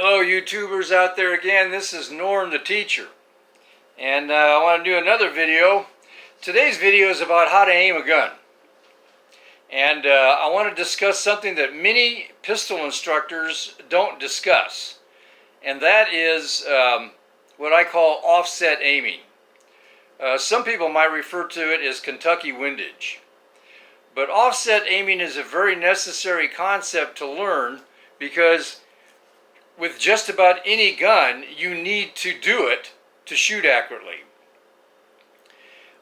Hello YouTubers out there again, this is Norm the teacher, and I want to do another video. Today's video is about how to aim a gun, and I want to discuss something that many pistol instructors don't discuss, and that is what I call offset aiming. Some people might refer to it as Kentucky windage, but offset aiming is a very necessary concept to learn because with just about any gun, you need to do it to shoot accurately.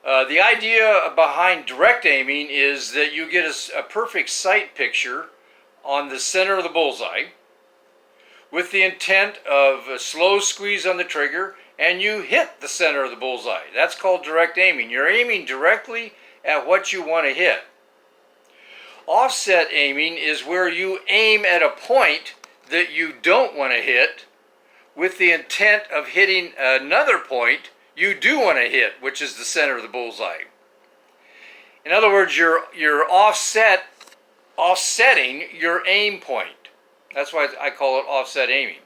The idea behind direct aiming is that you get a perfect sight picture on the center of the bullseye with the intent of a slow squeeze on the trigger and you hit the center of the bullseye. That's called direct aiming. You're aiming directly at what you want to hit. Offset aiming is where you aim at a point that you don't want to hit with the intent of hitting another point you do want to hit, which is the center of the bullseye. In other words, you're offsetting your aim point. That's why I call it offset aiming.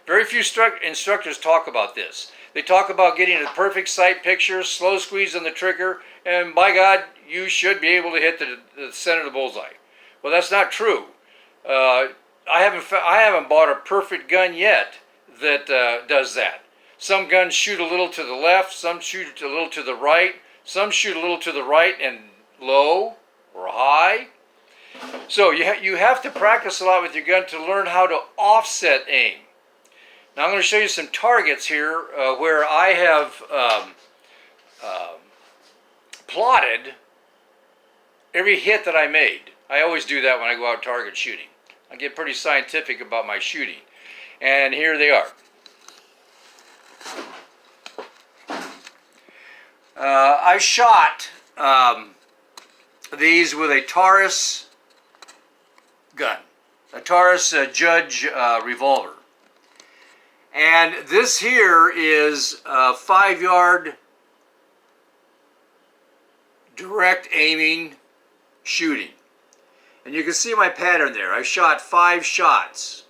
Very few instructors talk about this. They talk about getting a perfect sight picture, slow squeeze on the trigger, and by God, you should be able to hit the center of the bullseye. Well, that's not true. I haven't bought a perfect gun yet that does that. Some guns shoot a little to the left, some shoot a little to the right, some shoot a little to the right and low or high. So you have to practice a lot with your gun to learn how to offset aim. Now I'm going to show you some targets here where I have plotted every hit that I made. I always do that when I go out target shooting. I get pretty scientific about my shooting. And here they are. I shot these with a Taurus gun, a Taurus Judge revolver. And this here is a 5-yard direct aiming shooting. And you can see my pattern there. I shot 5 shots.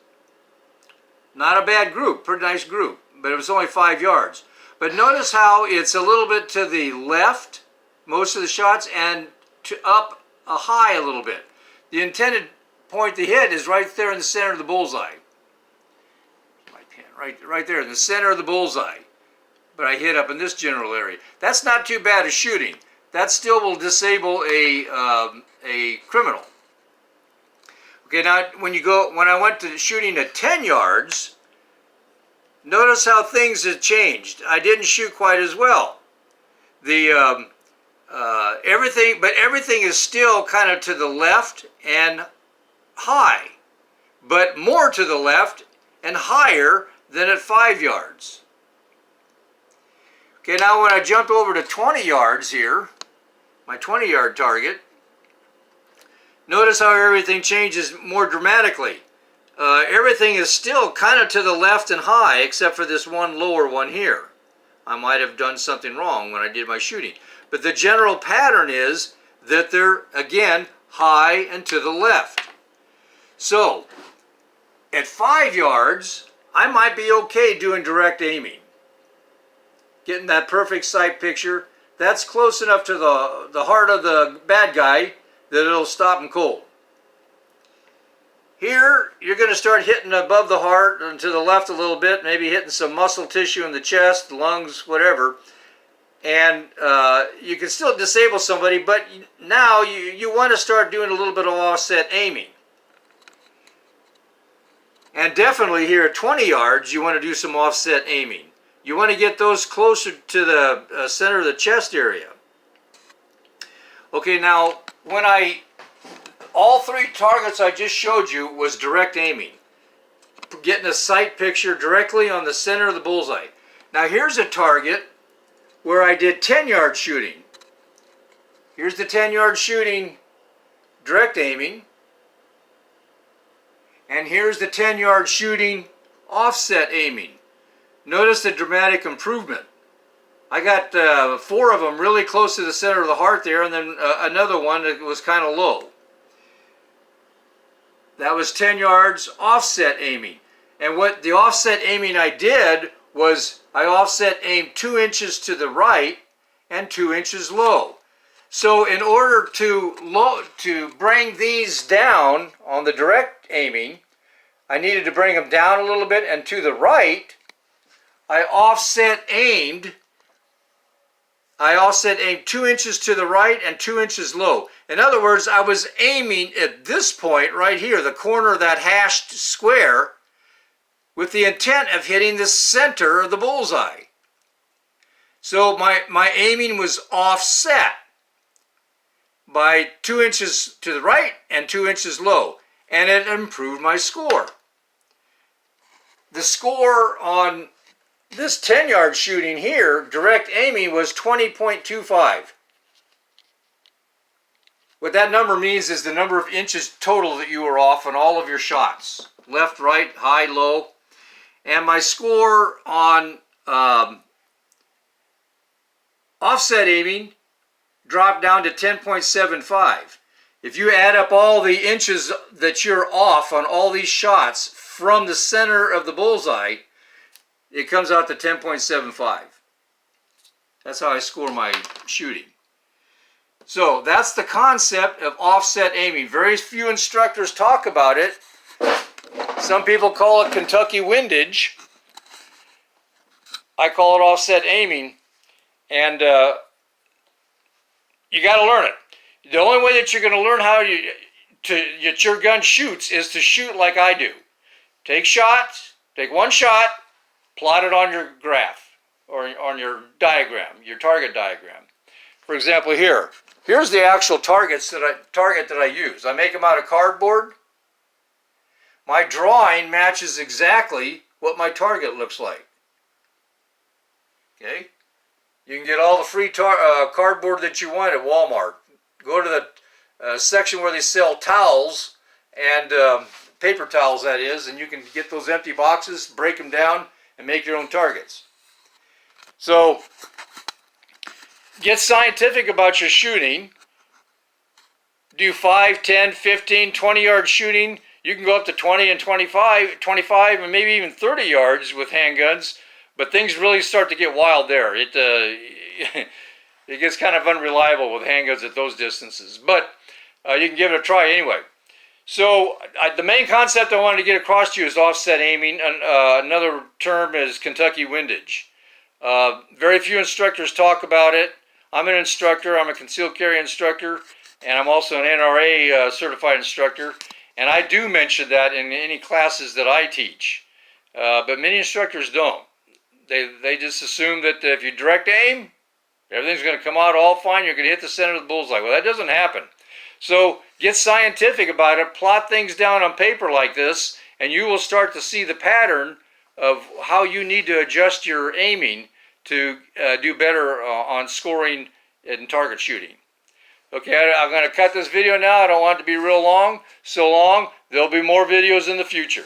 Not a bad group, pretty nice group, but it was only 5 yards. But notice how it's a little bit to the left, most of the shots, and up high a little bit. The intended point to hit is right there in the center of the bullseye. My pen, right there in the center of the bullseye. But I hit up in this general area. That's not too bad a shooting. That still will disable a criminal. Okay, now when I went to shooting at 10 yards, notice how things have changed. I didn't shoot quite as well. Everything is still kind of to the left and high, but more to the left and higher than at 5 yards. Okay, now when I jumped over to 20 yards here, my 20-yard target, notice how everything changes more dramatically. Everything is still kind of to the left and high, except for this one lower one here. I might have done something wrong when I did my shooting. But the general pattern is that they're, again, high and to the left. So, at 5 yards, I might be okay doing direct aiming. Getting that perfect sight picture, that's close enough to the heart of the bad guy that it'll stop him cold. Here, you're going to start hitting above the heart and to the left a little bit, maybe hitting some muscle tissue in the chest, lungs, whatever. And you can still disable somebody, but now you want to start doing a little bit of offset aiming. And definitely here at 20 yards, you want to do some offset aiming. You want to get those closer to the center of the chest area. Okay, now when all 3 targets I just showed you was direct aiming. Getting a sight picture directly on the center of the bullseye. Now here's a target where I did 10-yard shooting. Here's the 10-yard shooting, direct aiming. And here's the 10-yard shooting, offset aiming. Notice the dramatic improvement. I got 4 of them really close to the center of the heart there, and then another one that was kind of low. That was 10 yards offset aiming. And what the offset aiming I did was I offset aimed 2 inches to the right and 2 inches low. So in order to bring these down on the direct aiming, I needed to bring them down a little bit, and to the right, I offset aimed 2 inches to the right and 2 inches low. In other words, I was aiming at this point right here, the corner of that hashed square, with the intent of hitting the center of the bullseye. So my aiming was offset by 2 inches to the right and 2 inches low, and it improved my score. The score on this 10-yard shooting here, direct aiming, was 20.25. What that number means is the number of inches total that you were off on all of your shots. Left, right, high, low. And my score on offset aiming dropped down to 10.75. If you add up all the inches that you're off on all these shots from the center of the bullseye, it comes out to 10.75. That's how I score my shooting. So that's the concept of offset aiming. Very few instructors talk about it. Some people call it Kentucky windage. I call it offset aiming. And you got to learn it. The only way that you're going to learn how that your gun shoots is to shoot like I do. Take one shot, plot it on your graph or on your diagram, your target diagram. For example, here's the actual target that I use. I make them out of cardboard. My drawing matches exactly what my target looks like. Okay? You can get all the free cardboard that you want at Walmart. Go to the section where they sell towels and paper towels, that is, and you can get those empty boxes, break them down, and make your own targets. So, get scientific about your shooting. Do 5, 10, 15, 20-yard shooting. You can go up to 20 and 25, and maybe even 30 yards with handguns, but things really start to get wild there. It gets kind of unreliable with handguns at those distances, but you can give it a try anyway. So the main concept I wanted to get across to you is offset aiming. Another term is Kentucky windage. Very few instructors talk about it. I'm an instructor. I'm a concealed carry instructor, and I'm also an NRA certified instructor. And I do mention that in any classes that I teach. But many instructors don't. They just assume that if you direct aim, everything's going to come out all fine. You're going to hit the center of the bullseye. Well, that doesn't happen. So get scientific about it. Plot things down on paper like this, and you will start to see the pattern of how you need to adjust your aiming to do better on scoring and target shooting. Okay, I'm going to cut this video now. I don't want it to be real long. So long, there'll be more videos in the future.